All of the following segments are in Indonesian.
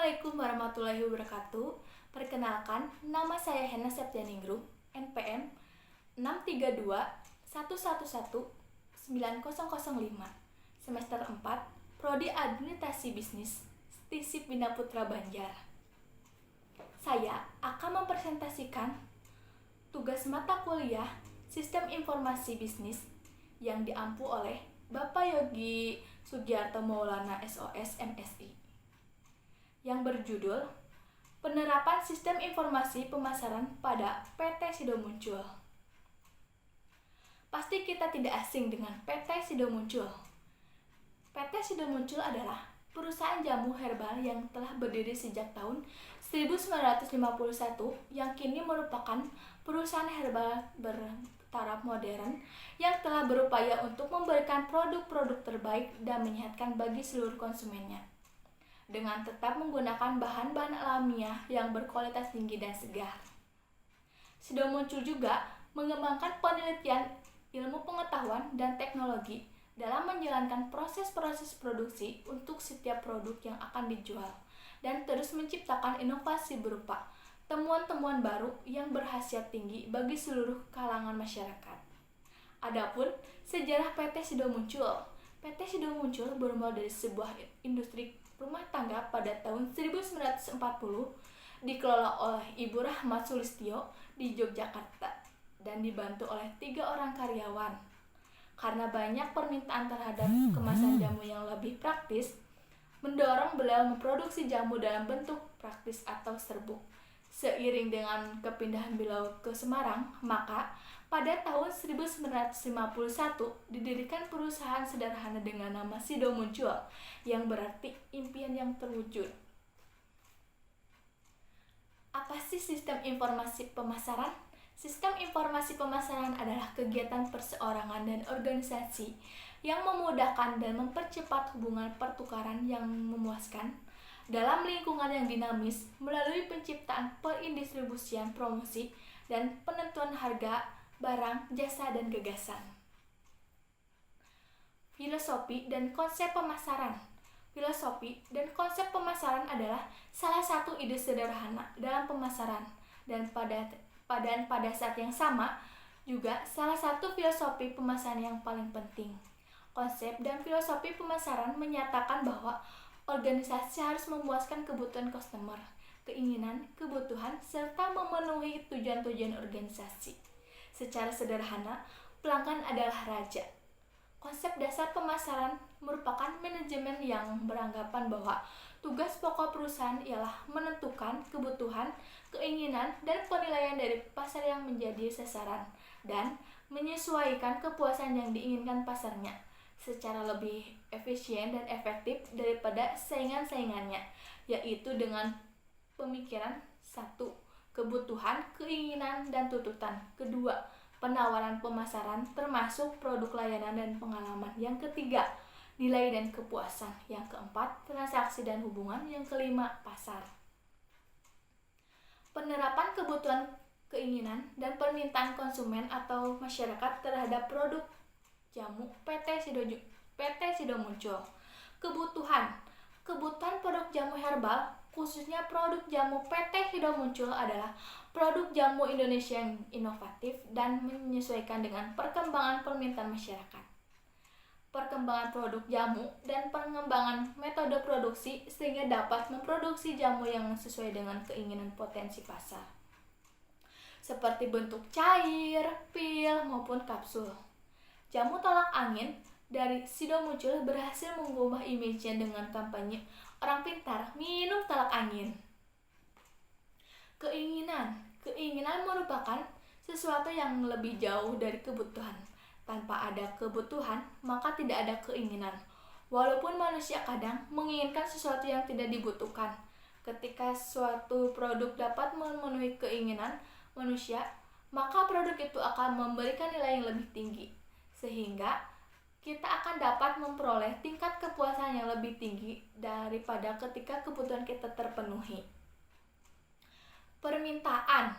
Assalamualaikum warahmatullahi wabarakatuh. Perkenalkan, nama saya Hena Septianingrum, NPM 632111905, semester 4, Prodi Administrasi Bisnis, STISIP Bina Putra Banjar. Saya akan mempresentasikan tugas mata kuliah Sistem Informasi Bisnis yang diampu oleh Bapak Yogi Sugiarto Maulana SOS MSI, yang berjudul Penerapan Sistem Informasi Pemasaran pada PT Sido Muncul. Pasti kita tidak asing dengan PT Sido Muncul. PT Sido Muncul adalah perusahaan jamu herbal yang telah berdiri sejak tahun 1951 yang kini merupakan perusahaan herbal bertaraf modern yang telah berupaya untuk memberikan produk-produk terbaik dan menyehatkan bagi seluruh konsumennya, dengan tetap menggunakan bahan-bahan alamiah yang berkualitas tinggi dan segar. Sido Muncul juga mengembangkan penelitian ilmu pengetahuan dan teknologi dalam menjalankan proses-proses produksi untuk setiap produk yang akan dijual, dan terus menciptakan inovasi berupa temuan-temuan baru yang berkhasiat tinggi bagi seluruh kalangan masyarakat. Adapun sejarah PT Sido Muncul. PT Sido Muncul bermula dari sebuah industri rumah tangga pada tahun 1940, dikelola oleh Ibu Rahmat Sulistyo di Yogyakarta dan dibantu oleh 3 orang karyawan. Karena banyak permintaan terhadap kemasan jamu yang lebih praktis, mendorong beliau memproduksi jamu dalam bentuk praktis atau serbuk. Seiring dengan kepindahan beliau ke Semarang, maka pada tahun 1951 didirikan perusahaan sederhana dengan nama Sido Muncul, yang berarti impian yang terwujud. Apa sih sistem informasi pemasaran? Sistem informasi pemasaran adalah kegiatan perseorangan dan organisasi yang memudahkan dan mempercepat hubungan pertukaran yang memuaskan dalam lingkungan yang dinamis melalui penciptaan, perindistribusian, promosi, dan penentuan harga barang, jasa, dan gagasan. Filosofi dan konsep pemasaran. Filosofi dan konsep pemasaran adalah salah satu ide sederhana dalam pemasaran, dan pada saat yang sama juga salah satu filosofi pemasaran yang paling penting. Konsep dan filosofi pemasaran menyatakan bahwa organisasi harus memuaskan kebutuhan customer, keinginan, kebutuhan, serta memenuhi tujuan-tujuan organisasi. Secara sederhana, pelanggan adalah raja. Konsep dasar pemasaran merupakan manajemen yang beranggapan bahwa tugas pokok perusahaan ialah menentukan kebutuhan, keinginan, dan penilaian dari pasar yang menjadi sasaran, dan menyesuaikan kepuasan yang diinginkan pasarnya secara lebih efisien dan efektif daripada saingan-saingannya, yaitu dengan pemikiran 1. Kebutuhan, keinginan, dan tuntutan. 2. Penawaran pemasaran termasuk produk, layanan, dan pengalaman. Yang 3. Nilai dan kepuasan. Yang 4. Transaksi dan hubungan. Yang 5. Pasar. Penerapan kebutuhan, keinginan, dan permintaan konsumen atau masyarakat terhadap produk jamu PT Sido Muncul. Kebutuhan produk jamu herbal, khususnya produk jamu PT Sido Muncul, adalah produk jamu Indonesia yang inovatif dan menyesuaikan dengan perkembangan permintaan masyarakat. Perkembangan produk jamu dan pengembangan metode produksi sehingga dapat memproduksi jamu yang sesuai dengan keinginan potensi pasar, seperti bentuk cair, pil, maupun kapsul. Jamu tolak angin dari Sido Muncul berhasil mengubah image-nya dengan kampanye "Orang pintar, minum tolak angin". Keinginan merupakan sesuatu yang lebih jauh dari kebutuhan. Tanpa ada kebutuhan, maka tidak ada keinginan. Walaupun manusia kadang menginginkan sesuatu yang tidak dibutuhkan, ketika suatu produk dapat memenuhi keinginan manusia, maka produk itu akan memberikan nilai yang lebih tinggi, sehingga kita akan dapat memperoleh tingkat kepuasan yang lebih tinggi daripada ketika kebutuhan kita terpenuhi. Permintaan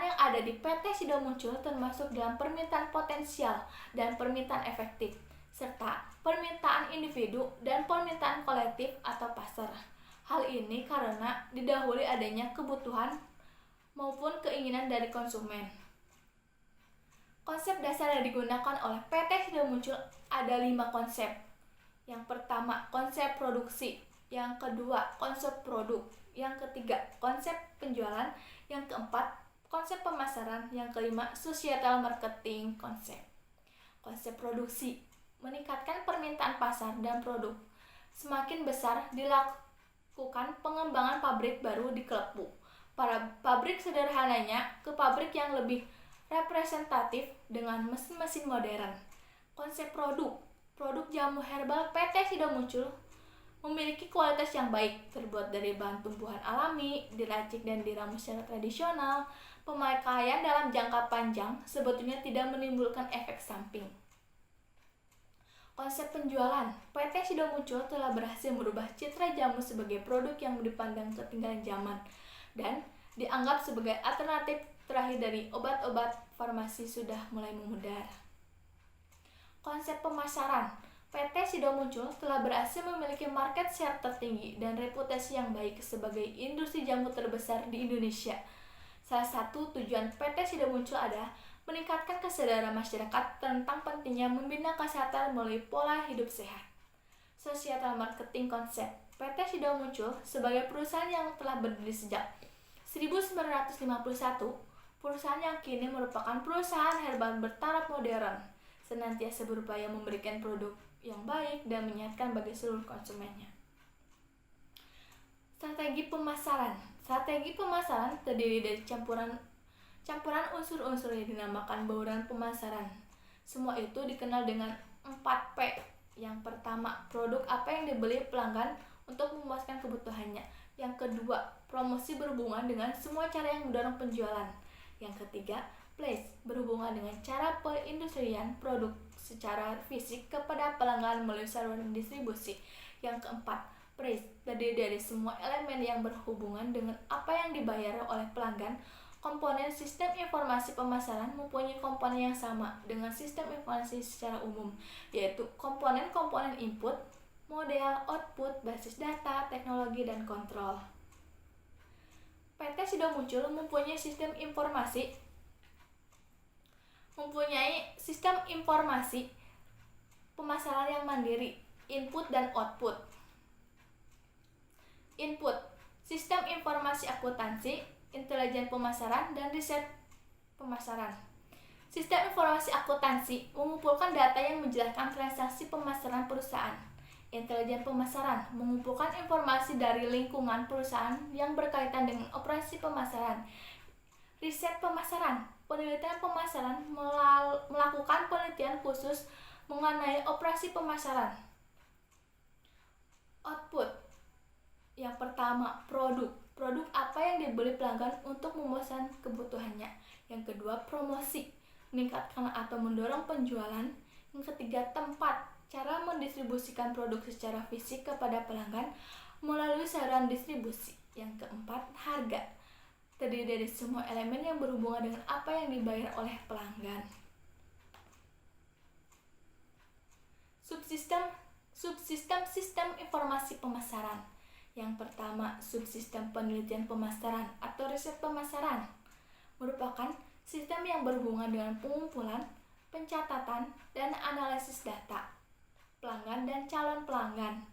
yang ada di PT Sido Muncul termasuk dalam permintaan potensial dan permintaan efektif, serta permintaan individu dan permintaan kolektif atau pasar. Hal ini karena didahului adanya kebutuhan maupun keinginan dari konsumen. Konsep dasar yang digunakan oleh PT Sido Muncul ada 5 konsep. Yang pertama, konsep produksi. Yang kedua, konsep produk. Yang ketiga, konsep penjualan. Yang keempat, konsep pemasaran. Yang kelima, societal marketing konsep. Konsep produksi meningkatkan permintaan pasar dan produk. Semakin besar dilakukan pengembangan pabrik baru di Kelepu. Para pabrik sederhananya ke pabrik yang lebih representatif dengan mesin-mesin modern. Konsep produk jamu herbal PT Sido Muncul memiliki kualitas yang baik, terbuat dari bahan tumbuhan alami, diracik dan diramu secara tradisional. Pemakaian dalam jangka panjang sebetulnya tidak menimbulkan efek samping. Konsep penjualan, PT Sido Muncul telah berhasil merubah citra jamu sebagai produk yang dipandang ketinggalan zaman dan dianggap sebagai alternatif terakhir dari obat-obat farmasi sudah mulai memudar. Konsep pemasaran, PT Sido Muncul telah berhasil memiliki market share tertinggi dan reputasi yang baik sebagai industri jamu terbesar di Indonesia. Salah satu tujuan PT Sido Muncul adalah meningkatkan kesadaran masyarakat tentang pentingnya membina kesehatan melalui pola hidup sehat. Societal marketing konsep, PT Sido Muncul sebagai perusahaan yang telah berdiri sejak 1951, perusahaan yang kini merupakan perusahaan herbal bertaraf modern, senantiasa berupaya memberikan produk yang baik dan menyehatkan bagi seluruh konsumennya. Strategi pemasaran terdiri dari campuran unsur-unsur yang dinamakan bauran pemasaran. Semua itu dikenal dengan 4P. Yang pertama, produk apa yang dibeli pelanggan untuk memuaskan kebutuhannya. Yang kedua, promosi berhubungan dengan semua cara yang mendorong penjualan. Yang ketiga, place berhubungan dengan cara perindustrian produk secara fisik kepada pelanggan melalui saluran distribusi. Yang keempat, price terdiri dari semua elemen yang berhubungan dengan apa yang dibayar oleh pelanggan. Komponen sistem informasi pemasaran mempunyai komponen yang sama dengan sistem informasi secara umum, yaitu komponen-komponen input, model, output, basis data, teknologi, dan kontrol. PT Sido Muncul mempunyai sistem informasi pemasaran yang mandiri, input dan output. Input, sistem informasi akuntansi, intelijen pemasaran, dan riset pemasaran. Sistem informasi akuntansi mengumpulkan data yang menjelaskan transaksi pemasaran perusahaan. Intelijen pemasaran mengumpulkan informasi dari lingkungan perusahaan yang berkaitan dengan operasi pemasaran. Riset pemasaran, penelitian pemasaran melakukan penelitian khusus mengenai operasi pemasaran. Output, yang pertama, produk apa yang dibeli pelanggan untuk memuaskan kebutuhannya. Yang kedua, promosi, meningkatkan atau mendorong penjualan. Yang ketiga, tempat, cara mendistribusikan produk secara fisik kepada pelanggan melalui saluran distribusi. Yang keempat, harga, terdiri dari semua elemen yang berhubungan dengan apa yang dibayar oleh pelanggan. Subsistem informasi pemasaran. Yang pertama, subsistem penelitian pemasaran atau riset pemasaran merupakan sistem yang berhubungan dengan pengumpulan, pencatatan, dan analisis data pelanggan dan calon pelanggan.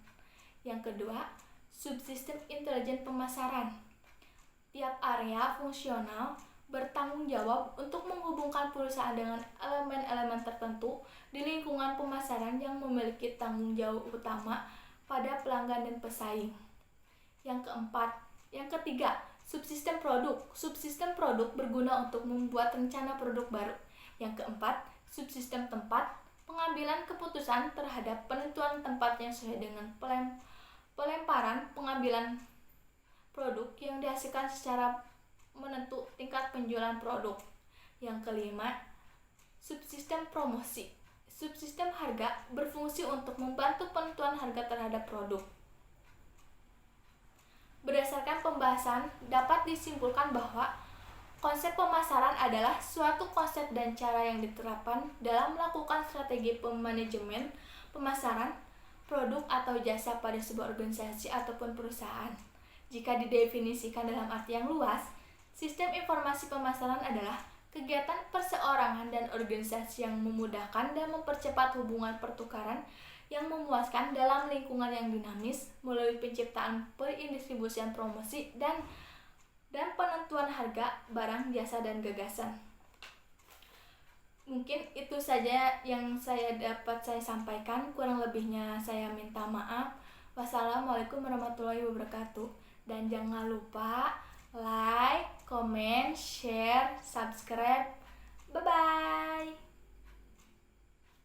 Yang kedua, subsistem intelijen pemasaran. Tiap area fungsional bertanggung jawab untuk menghubungkan perusahaan dengan elemen-elemen tertentu di lingkungan pemasaran yang memiliki tanggung jawab utama pada pelanggan dan pesaing. Yang ketiga, subsistem produk. Subsistem produk berguna untuk membuat rencana produk baru. Yang keempat, subsistem tempat, pengambilan keputusan terhadap penentuan tempat yang sesuai dengan pelemparan pengambilan produk yang dihasilkan secara menentu tingkat penjualan produk. Yang kelima, subsistem promosi. Subsistem harga berfungsi untuk membantu penentuan harga terhadap produk. Berdasarkan pembahasan, dapat disimpulkan bahwa konsep pemasaran adalah suatu konsep dan cara yang diterapkan dalam melakukan strategi manajemen pemasaran produk atau jasa pada sebuah organisasi ataupun perusahaan. Jika didefinisikan dalam arti yang luas, sistem informasi pemasaran adalah kegiatan perseorangan dan organisasi yang memudahkan dan mempercepat hubungan pertukaran yang memuaskan dalam lingkungan yang dinamis melalui penciptaan, perindistribusian, promosi, dan penentuan harga barang, jasa, dan gagasan. Mungkin itu saja yang saya sampaikan. Kurang lebihnya saya minta maaf. Wassalamualaikum warahmatullahi wabarakatuh. Dan jangan lupa like, comment, share, subscribe. Bye-bye.